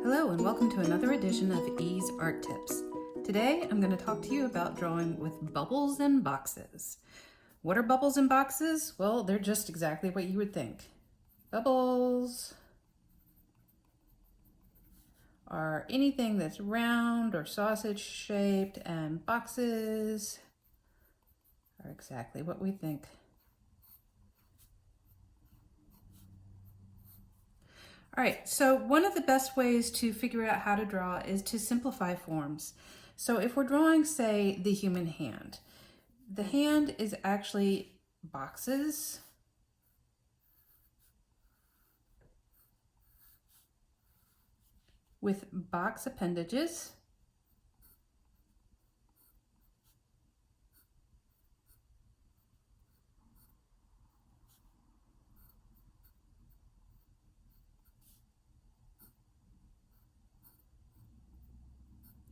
Hello and welcome to another edition of E's Art Tips. Today I'm going to talk to you about drawing with bubbles and boxes. What are bubbles and boxes? Well, they're just exactly what you would think. Bubbles are anything that's round or sausage shaped, and boxes are exactly what we think. All right, so one of the best ways to figure out how to draw is to simplify forms. So if we're drawing, say, the human hand, the hand is actually boxes with box appendages.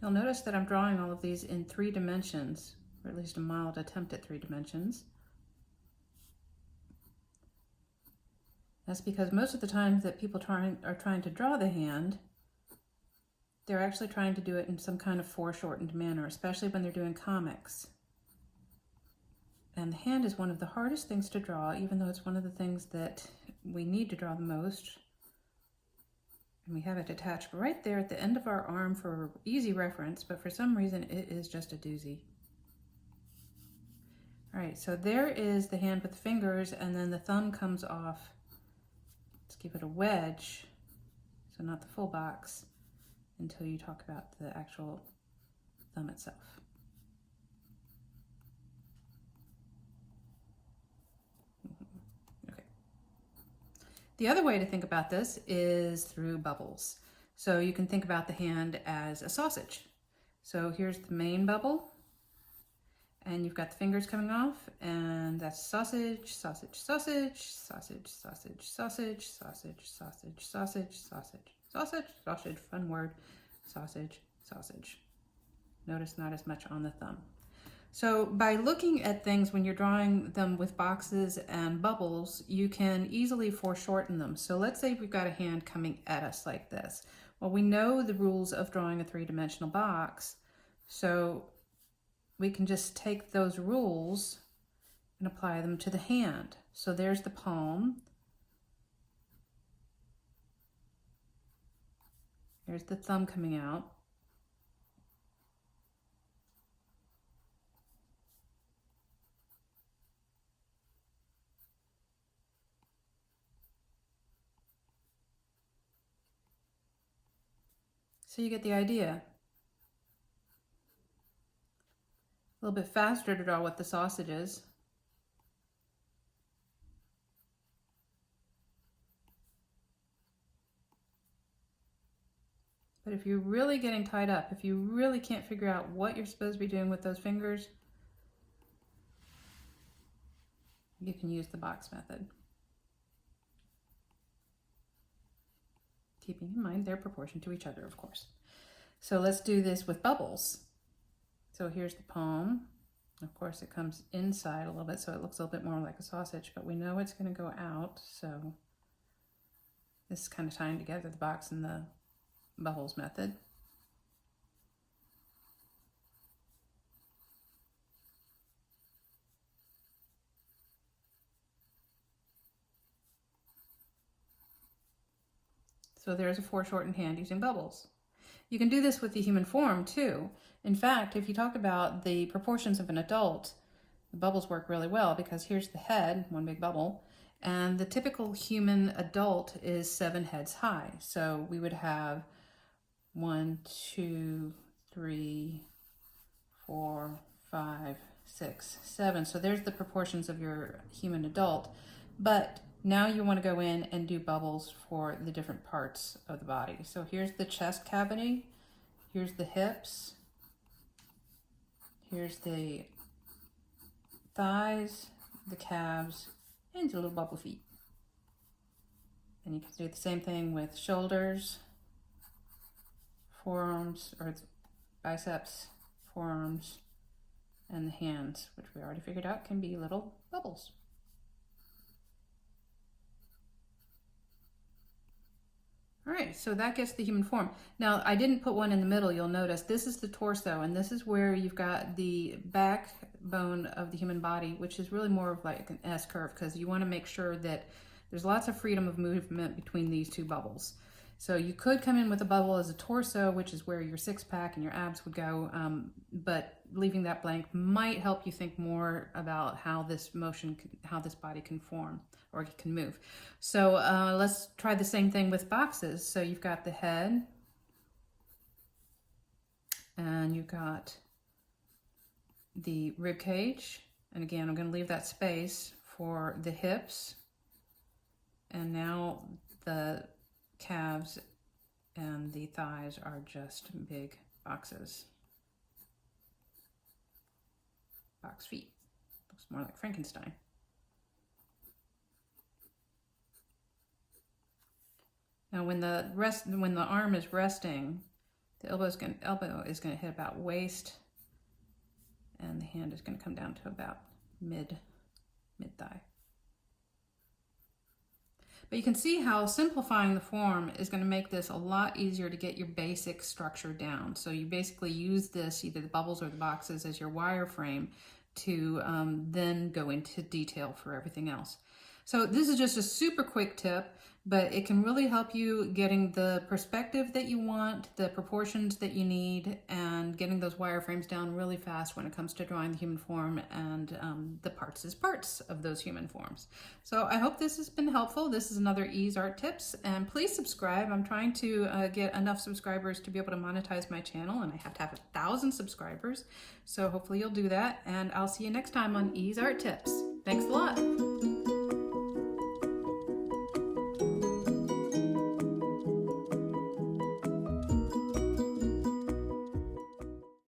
You'll notice that I'm drawing all of these in 3 dimensions, or at least a mild attempt at 3 dimensions. That's because most of the times that people are trying to draw the hand, they're actually trying to do it in some kind of foreshortened manner, especially when they're doing comics. And the hand is one of the hardest things to draw, even though it's one of the things that we need to draw the most. And we have it attached right there at the end of our arm for easy reference, but for some reason it is just a doozy. All right, so there is the hand with the fingers, and then the thumb comes off. Let's give it a wedge, so not the full box, until you talk about the actual thumb itself. The other way to think about this is through bubbles. So you can think about the hand as a sausage. So here's the main bubble, and you've got the fingers coming off, and that's sausage, sausage, sausage, sausage, sausage, sausage, sausage, sausage, sausage, sausage, sausage, sausage, fun word, sausage, sausage. Notice not as much on the thumb. So by looking at things when you're drawing them with boxes and bubbles, you can easily foreshorten them. So let's say we've got a hand coming at us like this. Well, we know the rules of drawing a 3-dimensional box, so we can just take those rules and apply them to the hand. So there's the palm. There's the thumb coming out. So you get the idea. A little bit faster to draw with the sausages. But if you're really getting tied up, if you really can't figure out what you're supposed to be doing with those fingers, you can use the box method. Keeping in mind their proportion to each other, of course. So let's do this with bubbles. So here's the palm. Of course, it comes inside a little bit, so it looks a little bit more like a sausage, but we know it's going to go out. So this is kind of tying together the box and the bubbles method. So there's a foreshortened hand using bubbles. You can do this with the human form too. In fact, if you talk about the proportions of an adult, the bubbles work really well because here's the head, one big bubble, and the typical human adult is 7 heads high. So we would have 1, 2, 3, 4, 5, 6, 7. So there's the proportions of your human adult. But now you want to go in and do bubbles for the different parts of the body. So here's the chest cavity, here's the hips, here's the thighs, the calves, and the little bubble feet. And you can do the same thing with shoulders, forearms, or biceps, forearms, and the hands, which we already figured out can be little bubbles. All right, so that gets the human form. Now, I didn't put one in the middle. You'll notice this is the torso, and this is where you've got the backbone of the human body, which is really more of like an S curve, because you want to make sure that there's lots of freedom of movement between these two bubbles. So you could come in with a bubble as a torso, which is where your six-pack and your abs would go, but leaving that blank might help you think more about how this how this body can form or can move. So let's try the same thing with boxes. So you've got the head, and you've got the rib cage, and again, I'm going to leave that space for the hips, and now the calves and the thighs are just big boxes. Box feet. Looks more like Frankenstein. Now when the arm is resting, the elbow is going to hit about waist, and the hand is going to come down to about mid thigh. But you can see how simplifying the form is going to make this a lot easier to get your basic structure down. So you basically use this, either the bubbles or the boxes, as your wireframe to then go into detail for everything else. So this is just a super quick tip, but it can really help you getting the perspective that you want, the proportions that you need, and getting those wireframes down really fast when it comes to drawing the human form and the parts of those human forms. So I hope this has been helpful. This is another Ease Art Tips, and please subscribe. I'm trying to get enough subscribers to be able to monetize my channel, and I have to have 1,000 subscribers. So hopefully you'll do that, and I'll see you next time on Ease Art Tips. Thanks a lot.